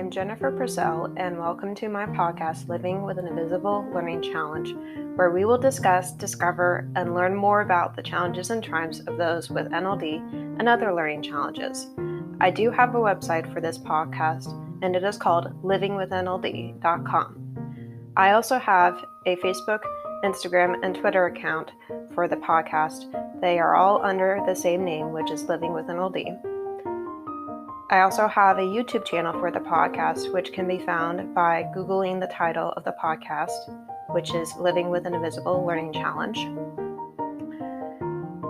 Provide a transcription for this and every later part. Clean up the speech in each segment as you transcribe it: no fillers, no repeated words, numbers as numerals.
I'm Jennifer Purcell, and welcome to my podcast, Living with an Invisible Learning Challenge, where we will discuss, discover, and learn more about the challenges and triumphs of those with NLD and other learning challenges. I do have a website for this podcast, and it is called livingwithnld.com. I also have a Facebook, Instagram, and Twitter account for the podcast. They are all under the same name, which is Living with NLD. I also have a YouTube channel for the podcast, which can be found by Googling the title of the podcast, which is Living with an Invisible Learning Challenge.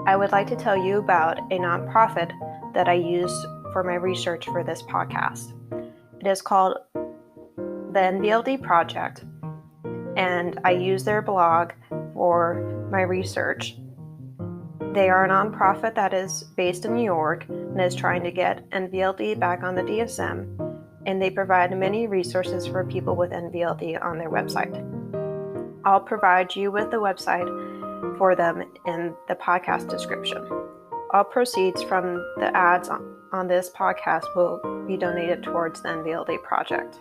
I would like to tell you about a nonprofit that I use for my research for this podcast. It is called the NLD Project, and I use their blog for my research. They are a nonprofit that is based in New York and is trying to get NVLD back on the DSM, and they provide many resources for people with NVLD on their website. I'll provide you with the website for them in the podcast description. All proceeds from the ads on this podcast will be donated towards the NVLD project.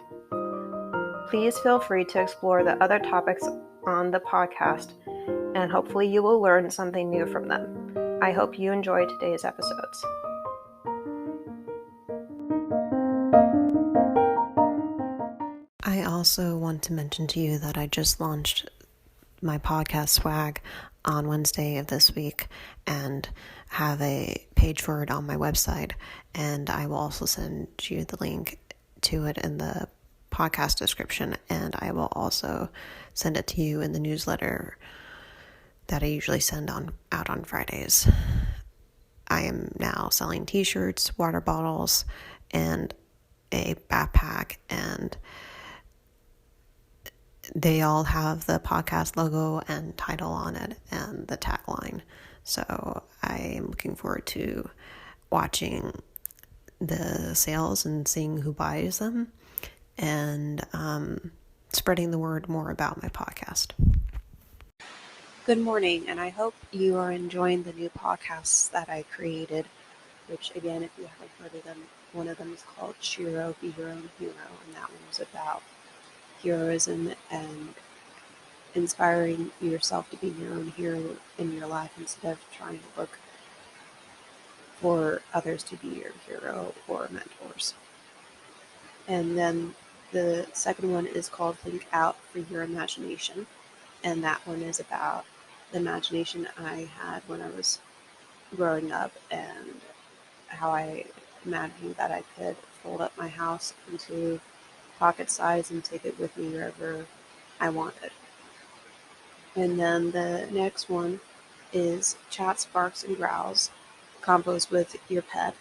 Please feel free to explore the other topics on the podcast, and hopefully you will learn something new from them. I hope you enjoy today's episodes. I also want to mention to you that I just launched my podcast swag on Wednesday of this week and have a page for it on my website, and I will also send you the link to it in the podcast description, and I will also send it to you in the newsletter that I usually send out on Fridays. I am now selling t-shirts, water bottles, and a backpack, and they all have the podcast logo and title on it and the tagline. So I am looking forward to watching the sales and seeing who buys them, and spreading the word more about my podcast. Good morning, and I hope you are enjoying the new podcasts that I created, which, again, if you haven't heard of them, one of them is called Shiro, Be Your Own Hero, and that one was about heroism and inspiring yourself to be your own hero in your life instead of trying to look for others to be your hero or mentors. And then the second one is called Think Out for Your Imagination, and that one is about the imagination I had when I was growing up and how I imagined that I could fold up my house into pocket size and take it with me wherever I wanted. And then the next one is Chats, Barks, and Growls, Combos with Your Pet.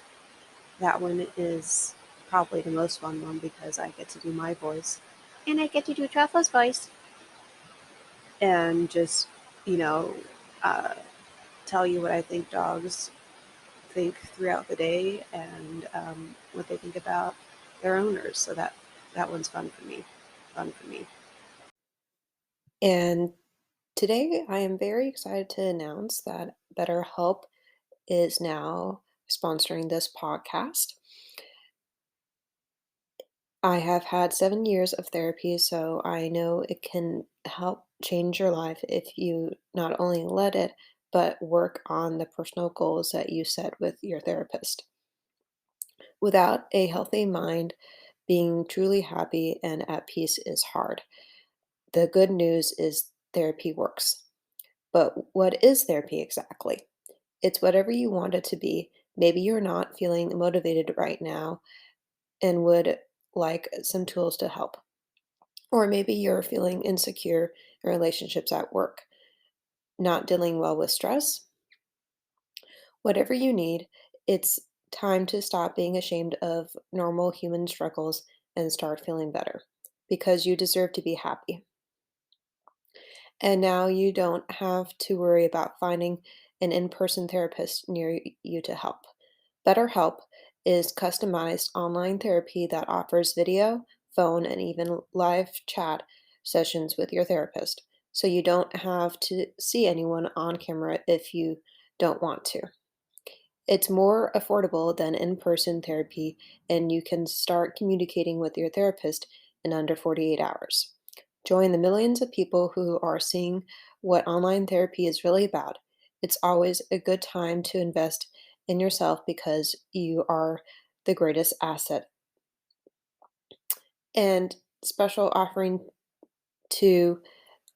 That one is probably the most fun one because I get to do my voice. And I get to do Truffle's voice. And just, tell you what I think dogs think throughout the day and what they think about their owners. So that one's fun for me. And today I am very excited to announce that BetterHelp is now sponsoring this podcast. I have had 7 years of therapy, so I know it can help change your life if you not only let it, but work on the personal goals that you set with your therapist. Without a healthy mind, being truly happy and at peace is hard. The good news is therapy works. But what is therapy exactly? It's whatever you want it to be. Maybe you're not feeling motivated right now and would like some tools to help. Or maybe you're feeling insecure in relationships at work, not dealing well with stress. Whatever you need, it's time to stop being ashamed of normal human struggles and start feeling better because you deserve to be happy. And now you don't have to worry about finding an in-person therapist near you to help. BetterHelp is customized online therapy that offers video, phone, and even live chat sessions with your therapist, so you don't have to see anyone on camera if you don't want to. It's more affordable than in-person therapy, and you can start communicating with your therapist in under 48 hours. Join the millions of people who are seeing what online therapy is really about. It's always a good time to invest in yourself because you are the greatest asset. And special offering to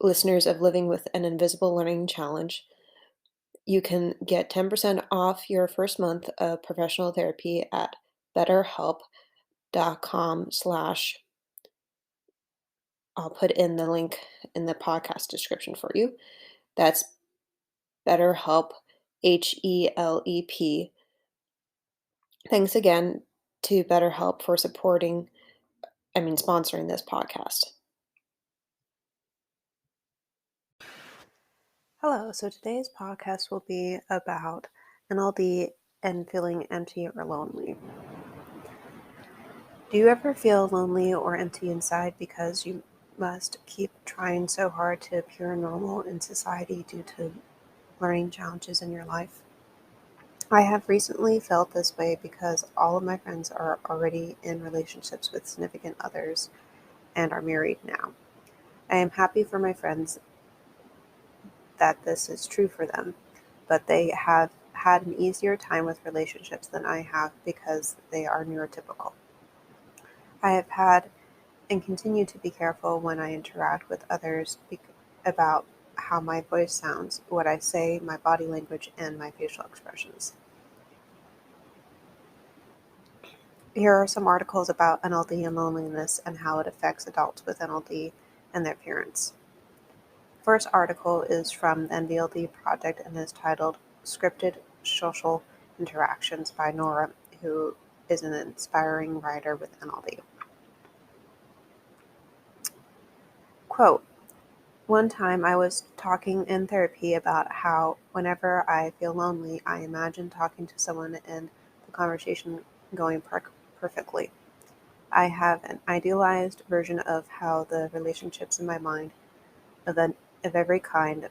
listeners of Living with an Invisible Learning Challenge. You can get 10% off your first month of professional therapy at betterhelp.com slash, I'll put in the link in the podcast description for you. That's BetterHelp, HELEP. Thanks again to BetterHelp for sponsoring this podcast. Hello, so today's podcast will be about NLD and feeling empty or lonely. Do you ever feel lonely or empty inside because you must keep trying so hard to appear normal in society due to learning challenges in your life? I have recently felt this way because all of my friends are already in relationships with significant others and are married now. I am happy for my friends that this is true for them, but they have had an easier time with relationships than I have because they are neurotypical. I have had and continue to be careful when I interact with others about how my voice sounds, what I say, my body language, and my facial expressions. Here are some articles about NLD and loneliness and how it affects adults with NLD and their parents. First article is from the NLD Project and is titled Scripted Social Interactions by Nora, who is an inspiring writer with NLD. Quote, one time I was talking in therapy about how whenever I feel lonely, I imagine talking to someone and the conversation going perfectly. I have an idealized version of how the relationships in my mind of every kind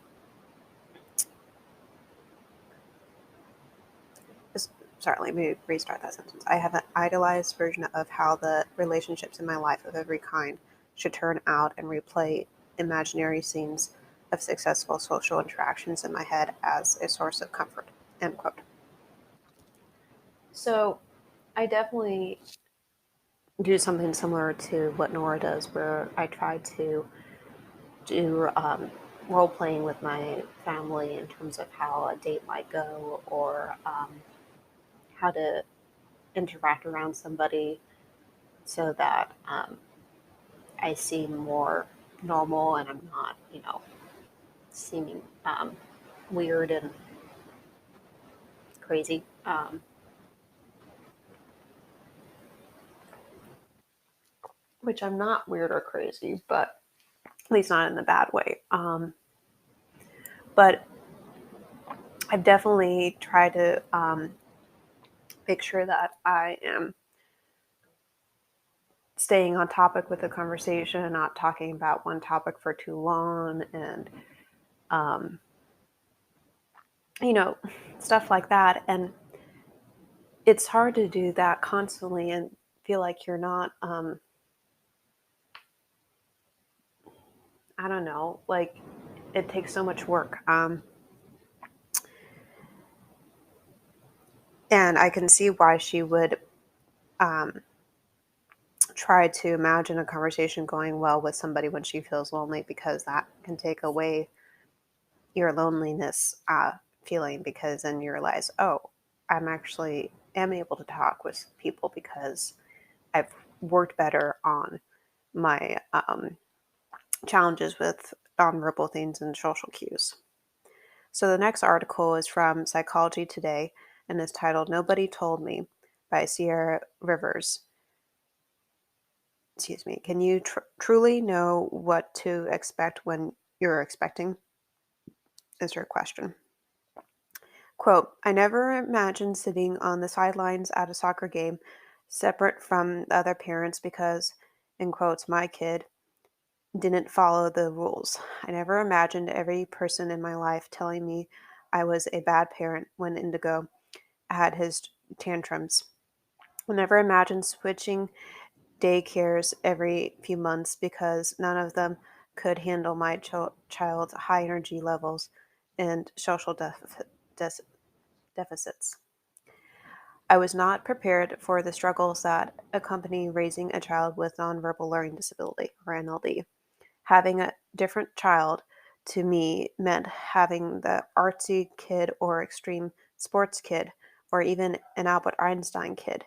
sorry, let me restart that sentence. I have an idealized version of how the relationships in my life of every kind should turn out and replay imaginary scenes of successful social interactions in my head as a source of comfort. End quote. So I definitely do something similar to what Nora does, where I try to do role playing with my family in terms of how a date might go, or how to interact around somebody so that I seem more normal and I'm not, seeming weird and crazy. Which I'm not weird or crazy, but at least not in the bad way. But I've definitely tried to make sure that I am staying on topic with the conversation, not talking about one topic for too long, and um, you know, stuff like that. And it's hard to do that constantly and feel like you're not, I don't know, like it takes so much work. And I can see why she would um, try to imagine a conversation going well with somebody when she feels lonely, because that can take away your loneliness feeling, because then you realize, oh, I'm actually am able to talk with people because I've worked better on my challenges with nonverbal things and social cues. So the next article is from Psychology Today and is titled Nobody Told Me by Sierra Rivers. Excuse me. Can you truly know what to expect when you're expecting? Is her question. Quote, I never imagined sitting on the sidelines at a soccer game separate from the other parents because, in quotes, my kid didn't follow the rules. I never imagined every person in my life telling me I was a bad parent when Indigo had his tantrums. I never imagined switching daycares every few months because none of them could handle my child's high energy levels and social deficits. I was not prepared for the struggles that accompany raising a child with nonverbal learning disability, or NLD. Having a different child to me meant having the artsy kid or extreme sports kid or even an Albert Einstein kid.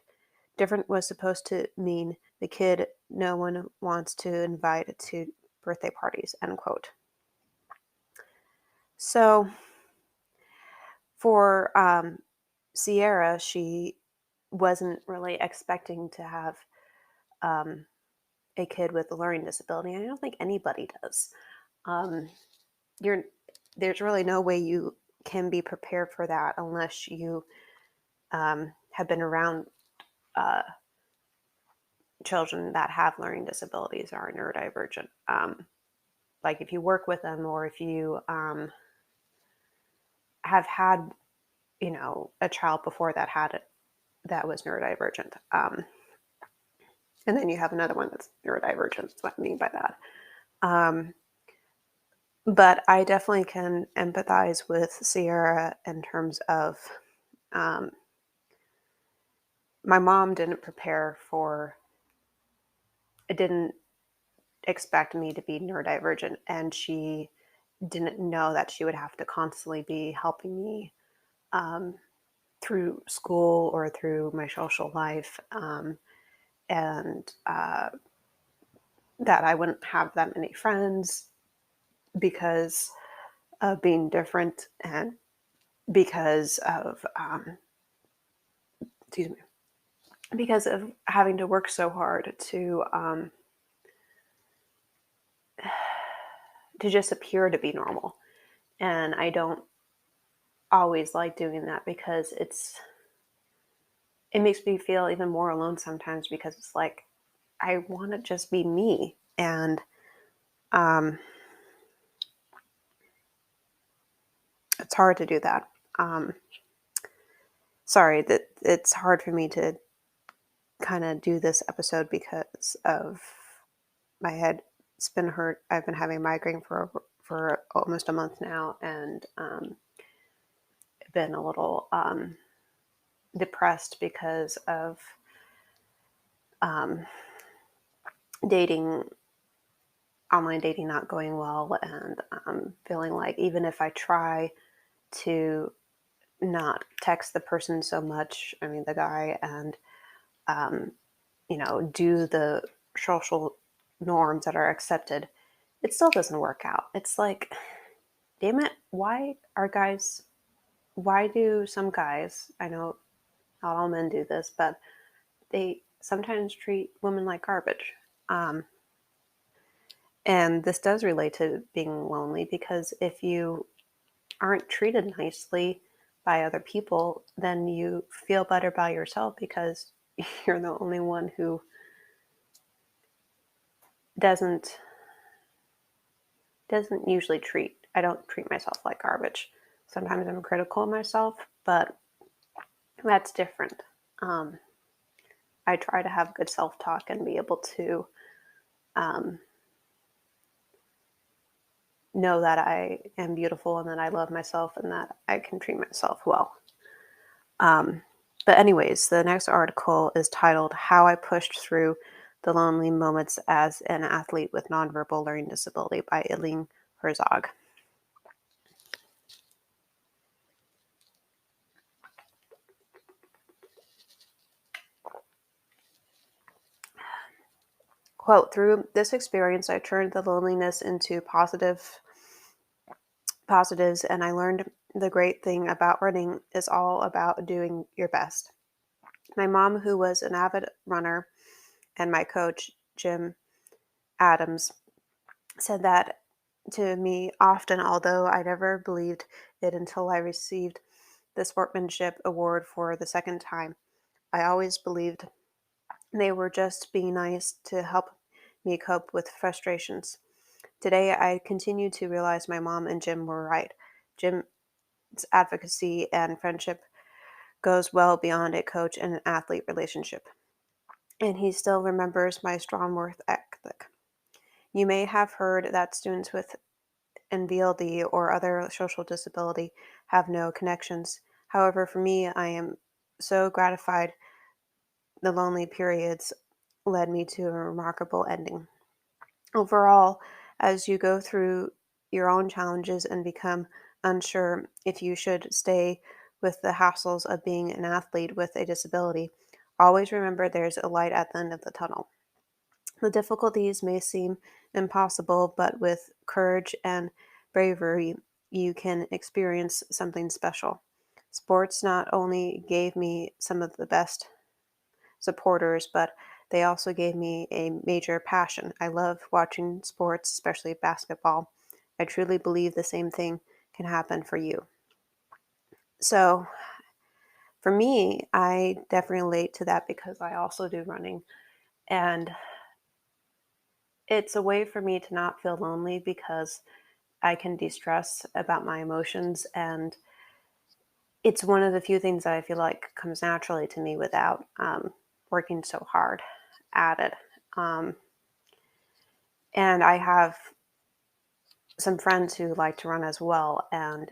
Different was supposed to mean the kid no one wants to invite to birthday parties, end quote. So for Sierra, she wasn't really expecting to have um, a kid with a learning disability. I don't think anybody does. Um, you're There's really no way you can be prepared for that unless you have been around uh, children that have learning disabilities or are neurodivergent. Like if you work with them or if you have had, a child before that had it that was neurodivergent. And then you have another one that's neurodivergent. That's what I mean by that. But I definitely can empathize with Sierra in terms of my mom didn't didn't expect me to be neurodivergent, and she didn't know that she would have to constantly be helping me through school or through my social life, and that I wouldn't have that many friends because of being different and because of excuse me, because of having to work so hard to just appear to be normal. And I don't always like doing that because it makes me feel even more alone sometimes because it's like I want to just be me, and it's hard to do that. Sorry that it's hard for me to kind of do this episode because of my head's been hurt. I've been having migraine for almost a month now, and been a little depressed because of dating, online dating not going well, and feeling like even if I try to not text the person so much, I mean the guy, and do the social norms that are accepted, it still doesn't work out. It's like, damn it, why do some guys, I know not all men do this, but they sometimes treat women like garbage. And this does relate to being lonely because if you aren't treated nicely by other people, then you feel better about yourself because you're the only one who doesn't usually I don't treat myself like garbage. Sometimes I'm critical of myself, but that's different. I try to have good self-talk and be able to know that I am beautiful and that I love myself and that I can treat myself well. But anyways, the next article is titled How I Pushed Through the Lonely Moments as an Athlete with Nonverbal Learning Disability by Eileen Herzog. Quote, through this experience, I turned the loneliness into positives, and I learned the great thing about running is all about doing your best. My mom, who was an avid runner, and my coach, Jim Adams, said that to me often, although I never believed it until I received the Sportsmanship Award for the second time. I always believed they were just being nice to help me cope with frustrations. Today, I continue to realize my mom and Jim were right. Jim's advocacy and friendship goes well beyond a coach and an athlete relationship, and he still remembers my strong work ethic. You may have heard that students with NVLD or other social disability have no connections. However, for me, I am so gratified the lonely periods led me to a remarkable ending. Overall, as you go through your own challenges and become unsure if you should stay with the hassles of being an athlete with a disability, always remember there's a light at the end of the tunnel. The difficulties may seem impossible, but with courage and bravery, you can experience something special. Sports not only gave me some of the best supporters, but they also gave me a major passion. I love watching sports, especially basketball. I truly believe the same thing can happen for you. So, for me, I definitely relate to that because I also do running. And it's a way for me to not feel lonely because I can de stress about my emotions. And it's one of the few things that I feel like comes naturally to me without working so hard at it. Um, and I have some friends who like to run as well. And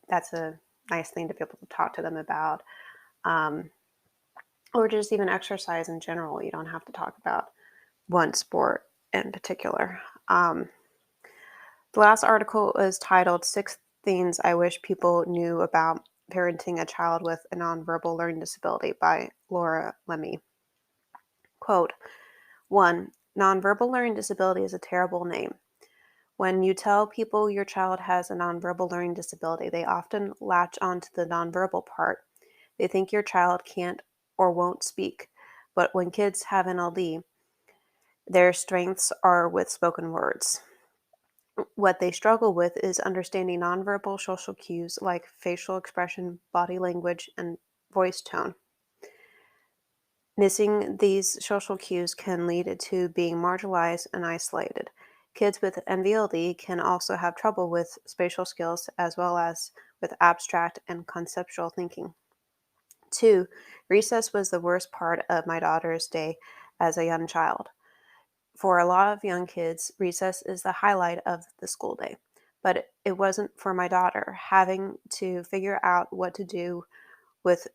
that's a nice thing to be able to talk to them about. Um, or just even exercise in general. You don't have to talk about one sport in particular. The last article is titled Six Things I Wish People Knew About Parenting a Child with a Nonverbal Learning Disability by Laura Lemmy. Quote, 1. Nonverbal learning disability is a terrible name. When you tell people your child has a nonverbal learning disability, they often latch onto the nonverbal part. They think your child can't or won't speak. But when kids have NLD, their strengths are with spoken words. What they struggle with is understanding nonverbal social cues like facial expression, body language, and voice tone. Missing these social cues can lead to being marginalized and isolated. Kids with NVLD can also have trouble with spatial skills as well as with abstract and conceptual thinking. 2. Recess was the worst part of my daughter's day as a young child. For a lot of young kids, recess is the highlight of the school day, but it wasn't for my daughter. Having to figure out what to do with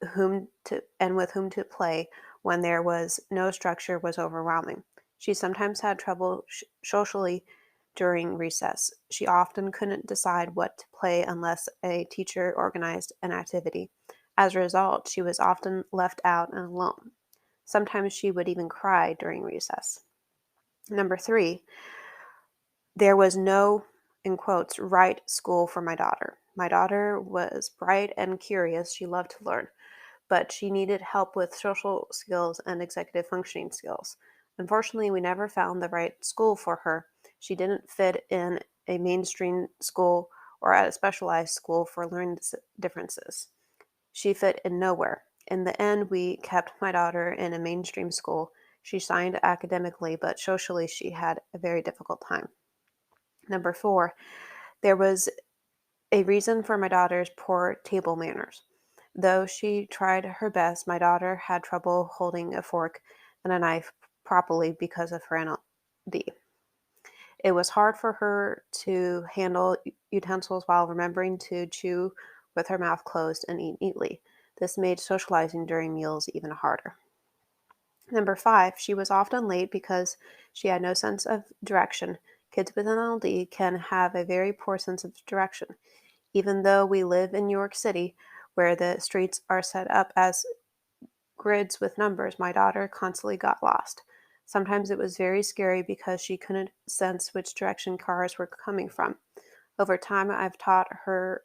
with whom to play when there was no structure was overwhelming. She sometimes had trouble socially during recess. She often couldn't decide what to play unless a teacher organized an activity. As a result, she was often left out and alone. Sometimes she would even cry during recess. Number 3, there was no, in quotes, right school for my daughter. My daughter was bright and curious. She loved to learn, but she needed help with social skills and executive functioning skills. Unfortunately, we never found the right school for her. She didn't fit in a mainstream school or at a specialized school for learning differences. She fit in nowhere. In the end, we kept my daughter in a mainstream school. She shined academically, but socially she had a very difficult time. Number 4, there was a reason for my daughter's poor table manners. Though she tried her best, my daughter had trouble holding a fork and a knife properly because of her NLD. It was hard for her to handle utensils while remembering to chew with her mouth closed and eat neatly. This made socializing during meals even harder. Number 5, she was often late because she had no sense of direction. Kids with NLD can have a very poor sense of direction. Even though we live in New York City, where the streets are set up as grids with numbers, my daughter constantly got lost. Sometimes it was very scary because she couldn't sense which direction cars were coming from. Over time, I've taught her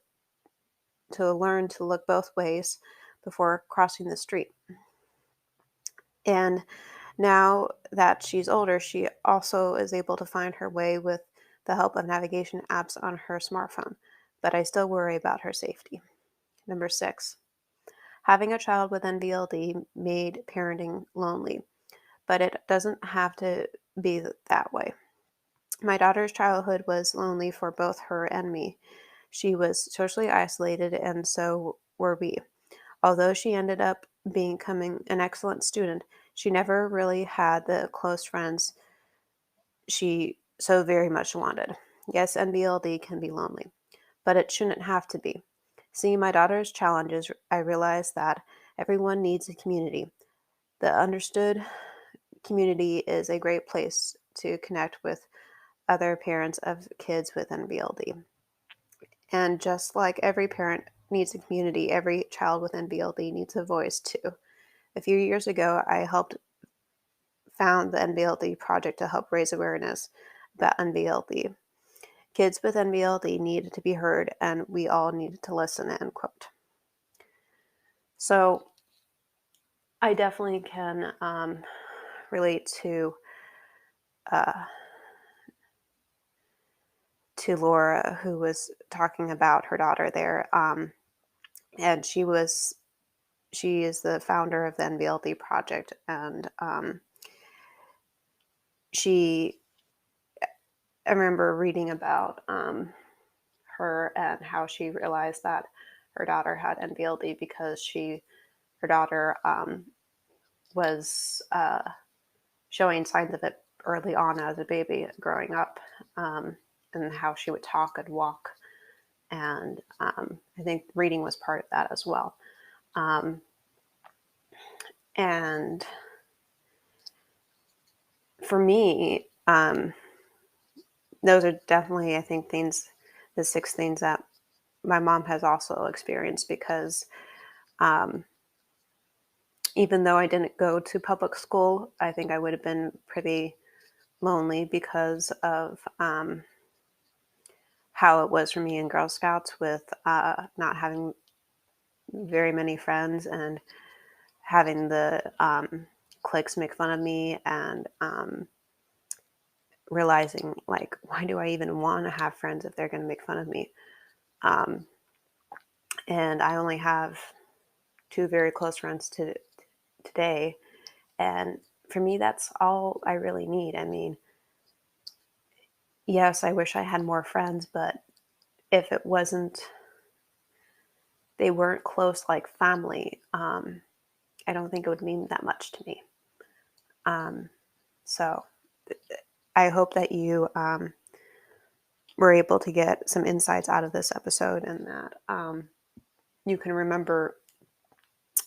to learn to look both ways before crossing the street. And now that she's older, she also is able to find her way with the help of navigation apps on her smartphone, but I still worry about her safety. Number 6, having a child with NVLD made parenting lonely, but it doesn't have to be that way. My daughter's childhood was lonely for both her and me. She was socially isolated, and so were we. Although she ended up becoming an excellent student, she never really had the close friends she so very much wanted. Yes, NBLD can be lonely, but it shouldn't have to be. Seeing my daughter's challenges, I realized that everyone needs a community. The understood community is a great place to connect with other parents of kids with NBLD. And just like every parent needs a community, every child with NBLD needs a voice too. A few years ago, I helped found the NBLD project to help raise awareness about NBLD. Kids with NBLD needed to be heard, and we all needed to listen, end quote. So I definitely can relate to Laura, who was talking about her daughter there, and she is the founder of the NBLD project, and I remember reading about her and how she realized that her daughter had NBLD because her daughter was showing signs of it early on as a baby growing up, and how she would talk and walk. And I think reading was part of that as well. And for me, those are definitely, I think, the 6 things that my mom has also experienced, because even though I didn't go to public school, I think I would have been pretty lonely because of how it was for me in Girl Scouts, with not having very many friends and having the cliques make fun of me, and realizing, like, why do I even want to have friends if they're going to make fun of me? And I only have 2 very close friends today. And for me, that's all I really need. I mean, yes, I wish I had more friends, but if they weren't close like family, I don't think it would mean that much to me. So I hope that you were able to get some insights out of this episode, and that you can remember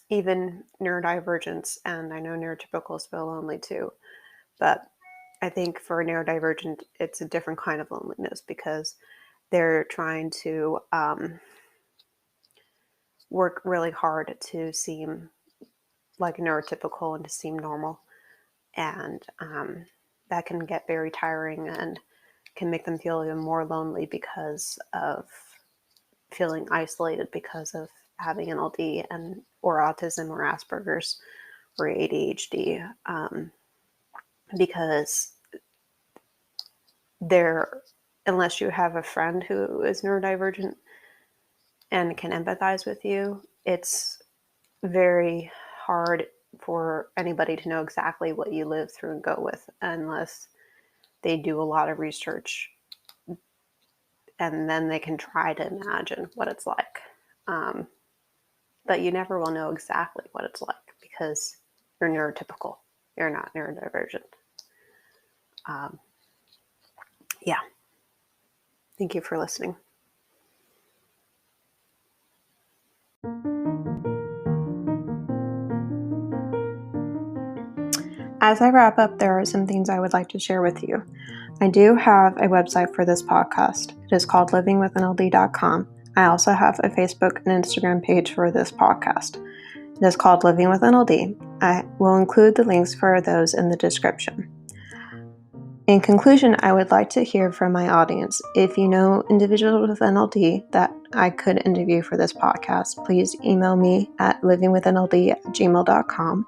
even neurodivergence. And I know neurotypicals feel lonely too, but I think for neurodivergent, it's a different kind of loneliness, because they're trying to work really hard to seem like neurotypical and to seem normal. And that can get very tiring and can make them feel even more lonely because of feeling isolated because of having NLD or autism or Asperger's or ADHD, because unless you have a friend who is neurodivergent and can empathize with you, it's very hard for anybody to know exactly what you live through and go with, unless they do a lot of research, and then they can try to imagine what it's like. But you never will know exactly what it's like, because you're neurotypical. You're not neurodivergent. Yeah. Thank you for listening. As I wrap up, there are some things I would like to share with you. I do have a website for this podcast. It is called livingwithnld.com. I also have a Facebook and Instagram page for this podcast. It is called Living with NLD. I will include the links for those in the description. In conclusion, I would like to hear from my audience. If you know individuals with NLD that I could interview for this podcast, please email me at livingwithnld@gmail.com.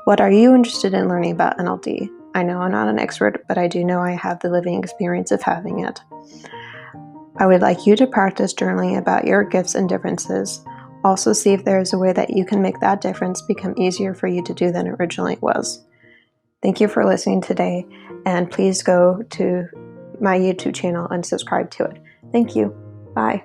What are you interested in learning about NLD? I know I'm not an expert, but I do know I have the living experience of having it. I would like you to practice journaling about your gifts and differences. Also, see if there is a way that you can make that difference become easier for you to do than it originally was. Thank you for listening today, and please go to my YouTube channel and subscribe to it. Thank you. Bye.